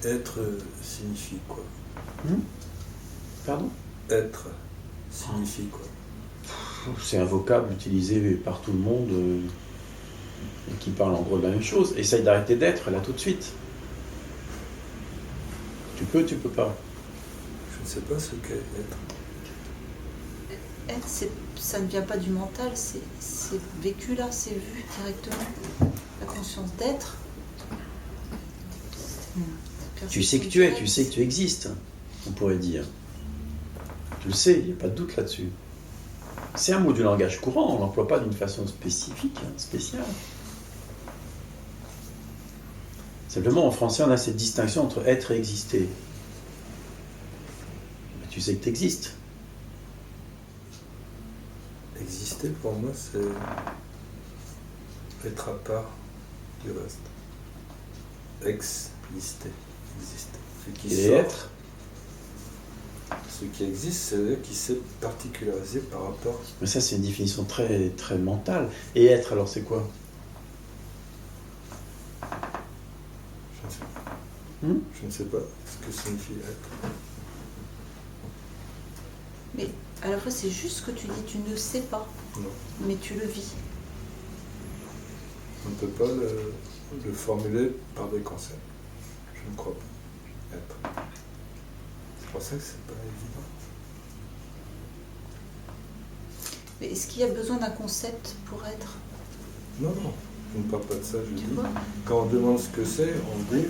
être signifie quoi? Pardon? Être signifie quoi? C'est un vocable utilisé par tout le monde et qui parle en gros de la même chose. Essaye d'arrêter d'être là tout de suite. Tu peux pas. Je ne sais pas ce qu'est être. Être, ça ne vient pas du mental, c'est vécu là, c'est vu directement. La conscience d'être. Tu sais que tu es, tu sais que tu existes, on pourrait dire. Tu le sais, il n'y a pas de doute là-dessus. C'est un mot du langage courant, on ne l'emploie pas d'une façon spécifique, spéciale. Simplement, en français, on a cette distinction entre être et exister. Mais tu sais que tu existes. Exister, pour moi, c'est être à part du reste. Exister. Ce qui Et sort, être. ce qui existe, c'est ce qui s'est particularisé par rapport. Mais ça, c'est une définition très, très mentale. Et être, alors, c'est quoi? Je ne sais pas ce que signifie être. Mais à la fois, c'est juste ce que tu dis, tu ne sais pas, Non. mais tu le vis. On ne peut pas le formuler par des concepts. Je ne crois pas. Être. C'est pour ça que c'est pas évident. Mais est-ce qu'il y a besoin d'un concept pour être? Non, non, je ne parle pas de ça, je dis. vois? Quand on demande ce que c'est, on dit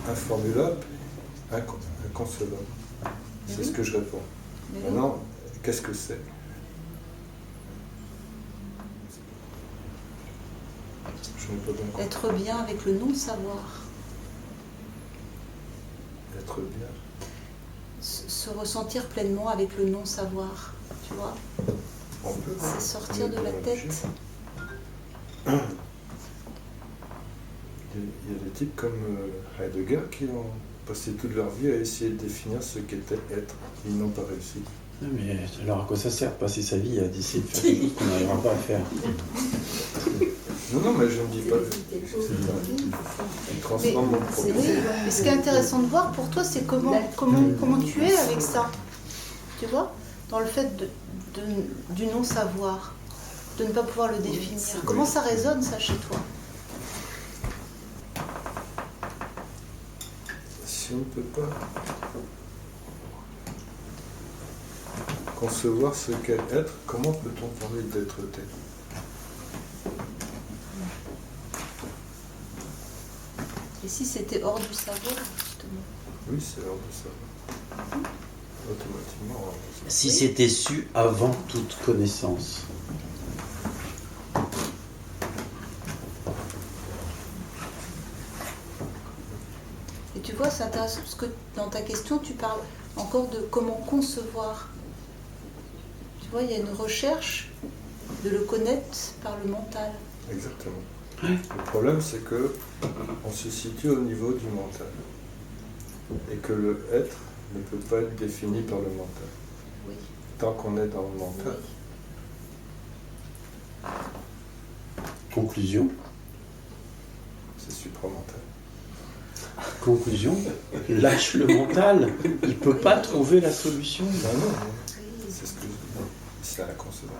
informulable, inconcevable. C'est ce que je réponds. Maintenant, qu'est-ce que c'est? Je n'ai pas bien compris. Être bien avec le non-savoir. Être bien. Se ressentir pleinement avec le non-savoir. Tu vois? On peut. C'est sortir de la tête. Il y a des types comme Heidegger qui ont passé toute leur vie à essayer de définir ce qu'était être. Ils n'ont pas réussi. Non, mais alors à quoi ça sert de passer sa vie à essayer de faire quelque chose qu'on n'arrivera pas à faire? Non, mais je ne dis pas. Il transforme mon problème. Oui, mais ce qui est intéressant de voir pour toi, c'est comment tu es avec ça. Tu vois? Dans le fait du non-savoir, de ne pas pouvoir le définir. Comment ça résonne, ça, chez toi? Si on ne peut pas concevoir ce qu'est être, comment peut-on parler d'être-té? Et si c'était hors du savoir, justement? Oui, c'est hors de savoir. Automatiquement hors de savoir. Si c'était su avant toute connaissance. Et tu vois, c'est intéressant parce que dans ta question, tu parles encore de comment concevoir. Tu vois, il y a une recherche de le connaître par le mental. Exactement. Le problème, c'est que on se situe au niveau du mental. Et que le être ne peut pas être défini par le mental. Oui. Tant qu'on est dans le mental. Conclusion. C'est supramental. Conclusion. Lâche le mental. Il ne peut pas trouver la solution. Non, c'est ce que je dis. C'est inconcevable.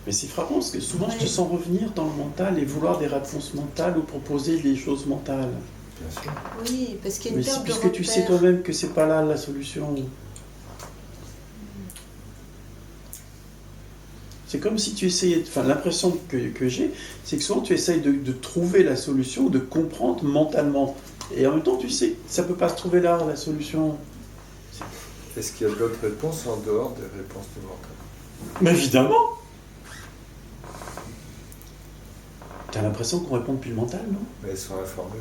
Mais c'est frappant parce que souvent je te sens revenir dans le mental et vouloir des réponses mentales ou proposer des choses mentales. Bien sûr. Oui, parce qu'il y a Mais une perte de puisque tu sais repère. toi-même que c'est pas là la solution. C'est comme si tu essayais, enfin l'impression que j'ai, c'est que souvent tu essayes de trouver la solution, de comprendre mentalement. Et en même temps tu sais, ça peut pas se trouver là la solution. Est-ce qu'il y a d'autres réponses en dehors des réponses du mental? Mais évidemment. T'as l'impression qu'on répond depuis le mental, non? Mais elles sont informées.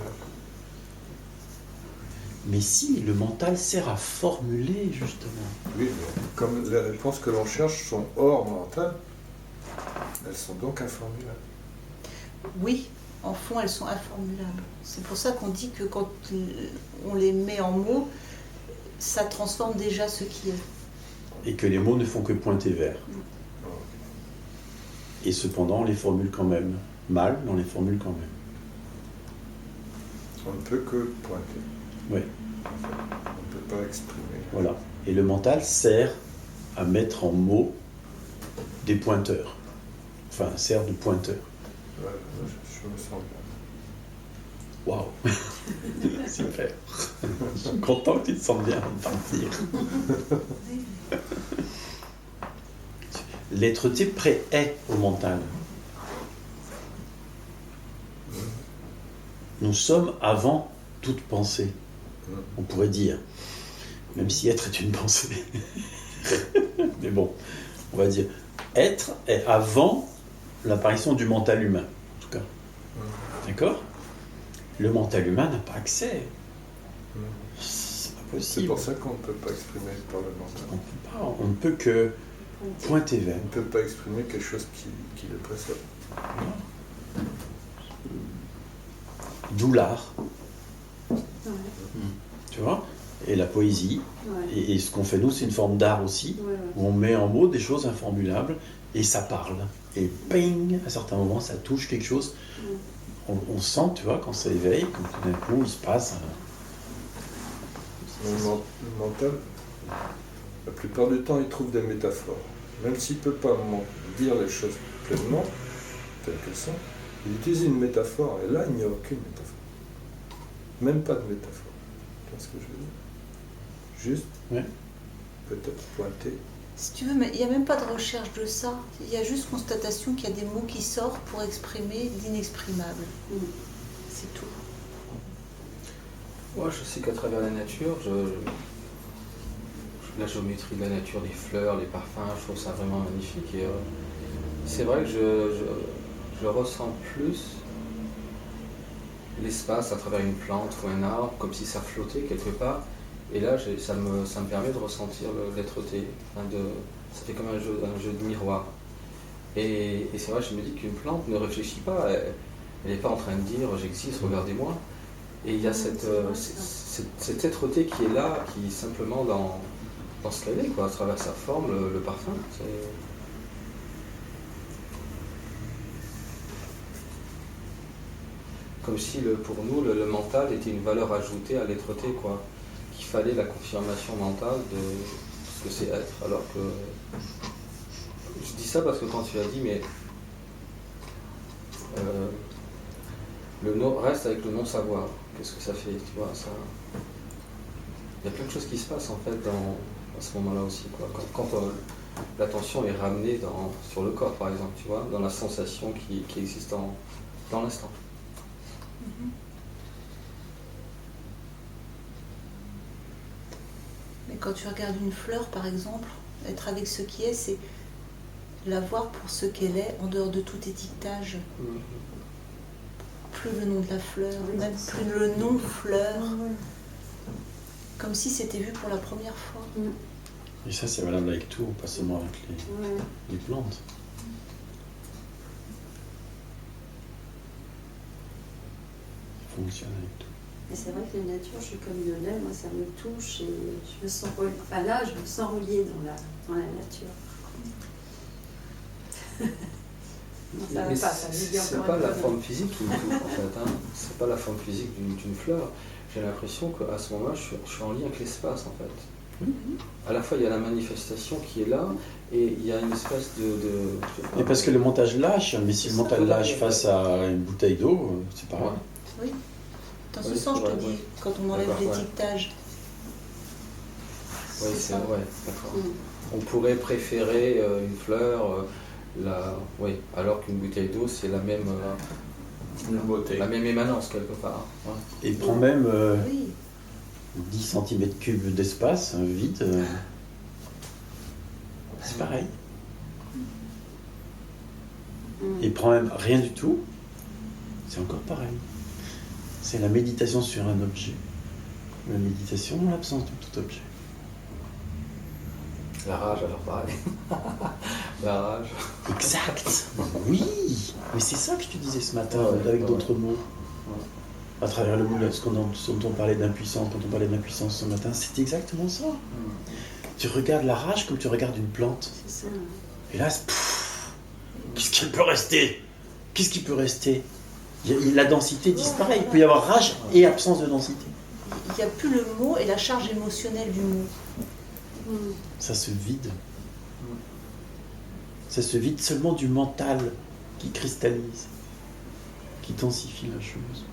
Mais si, le mental sert à formuler, justement. Oui, mais comme les réponses que l'on cherche sont hors mental, elles sont donc informulables. Oui, en fond, elles sont informulables. C'est pour ça qu'on dit que quand on les met en mots, ça transforme déjà ce qui est. Et que les mots ne font que pointer vers. Et cependant, on les formule quand même. mal, mais on les formule quand même. On ne peut que pointer. Oui. On ne peut pas exprimer. Voilà. Et le mental sert à mettre en mots des pointeurs. Enfin, sert de pointeur. Ouais, je me sens bien. Waouh. Super. Je suis content que tu te sentes bien de partir. L'être-té pré-est au mental. Nous sommes avant toute pensée, on pourrait dire. Même si être est une pensée. Mais bon, on va dire être est avant l'apparition du mental humain, en tout cas. D'accord ? Le mental humain n'a pas accès. C'est pas C'est possible. pour ça qu'on ne peut pas exprimer par le mental. On ne peut que pointer vers. On ne peut pas exprimer quelque chose qui le précède. D'où l'art, Ouais. tu vois, et la poésie. Ouais. Et ce qu'on fait nous, c'est une forme d'art aussi, Ouais, ouais. où on met en mots des choses informulables et ça parle. Et ping, à certains moments, ça touche quelque chose. On sent, tu vois, quand ça éveille, quand tout d'un coup, il se passe. Le mental, la plupart du temps, il trouve des métaphores. Même s'il ne peut pas dire les choses pleinement, telles qu'elles sont, il utilise une métaphore, et là, il n'y a aucune métaphore. Même pas de métaphore. Tu vois ce que je veux dire? Juste, Ouais. peut-être pointer. Si tu veux, mais il n'y a même pas de recherche de ça. Il y a juste constatation qu'il y a des mots qui sortent pour exprimer l'inexprimable. C'est tout. Moi, je sais qu'à travers la nature, la géométrie de la nature, les fleurs, les parfums, je trouve ça vraiment magnifique. Et c'est vrai que je ressens plus l'espace à travers une plante ou un arbre, comme si ça flottait quelque part. Et là, ça me permet de ressentir l'être-té. Ça fait comme un jeu de miroir. Et c'est vrai, je me dis qu'une plante ne réfléchit pas. Elle n'est pas en train de dire « j'existe, regardez-moi ». Et il y a cet être-té qui est là, qui est simplement dans ce qu'elle est, quoi, à travers sa forme, le parfum. Comme si pour nous, le mental était une valeur ajoutée à l'être-té, quoi. Qu'il fallait la confirmation mentale de ce que c'est être. Alors que. Je dis ça parce que quand tu as dit, mais. Reste avec le non-savoir. Qu'est-ce que ça fait, tu vois, ça. Il y a plein de choses qui se passent en fait à ce moment-là aussi, quoi. Quand l'attention est ramenée sur le corps, par exemple, tu vois, dans la sensation qui existe dans l'instant. Mais quand tu regardes une fleur, par exemple, être avec ce qui est, c'est la voir pour ce qu'elle est, en dehors de tout étiquetage. Plus le nom de la fleur, même plus le nom fleur. Comme si c'était vu pour la première fois. Et ça, c'est valable avec tout, pas seulement avec les plantes. Ça fonctionne avec tout. Et c'est vrai que la nature, je suis comme Lionel, moi ça me touche et je me sens reliée. Enfin là, je me sens reliée dans la nature. Non, ça va Mais pas, ça veut dire c'est pour pas un la peu, forme physique qui me touche en fait. Hein. C'est pas la forme physique d'une fleur. J'ai l'impression qu'à ce moment-là, je suis en lien avec l'espace en fait. À la fois, il y a la manifestation qui est là et il y a une espèce de Et parce que le montage lâche, mais si le mental lâche face à une bouteille d'eau, c'est pareil. Oui. Dans ce Oui, sens, je te ouais, dis, ouais. quand on enlève D'accord, ouais. l'étiquetage. Oui, c'est vrai, d'accord. On pourrait préférer une fleur, alors qu'une bouteille d'eau, c'est la même émanence quelque part. Ouais. Et prend même Oui. 10 cm3 d'espace, un vide. C'est pareil. Et prend même rien du tout, c'est encore pareil. C'est la méditation sur un objet. La méditation dans l'absence de tout objet. La rage, alors pareil. La rage. Exact. Oui. Mais c'est ça que je te disais ce matin, Ouais, avec ouais. d'autres mots. À travers le mot, ce dont on parlait d'impuissance, quand on parlait d'impuissance ce matin, c'est exactement ça. Tu regardes la rage comme tu regardes une plante. C'est ça. Et là, qu'est-ce qu'il peut rester? qu'est-ce qui peut rester? La densité disparaît. Il peut y avoir rage et absence de densité. Il n'y a plus le mot et la charge émotionnelle du mot. Ça se vide. Ça se vide seulement du mental qui cristallise, qui densifie la chose.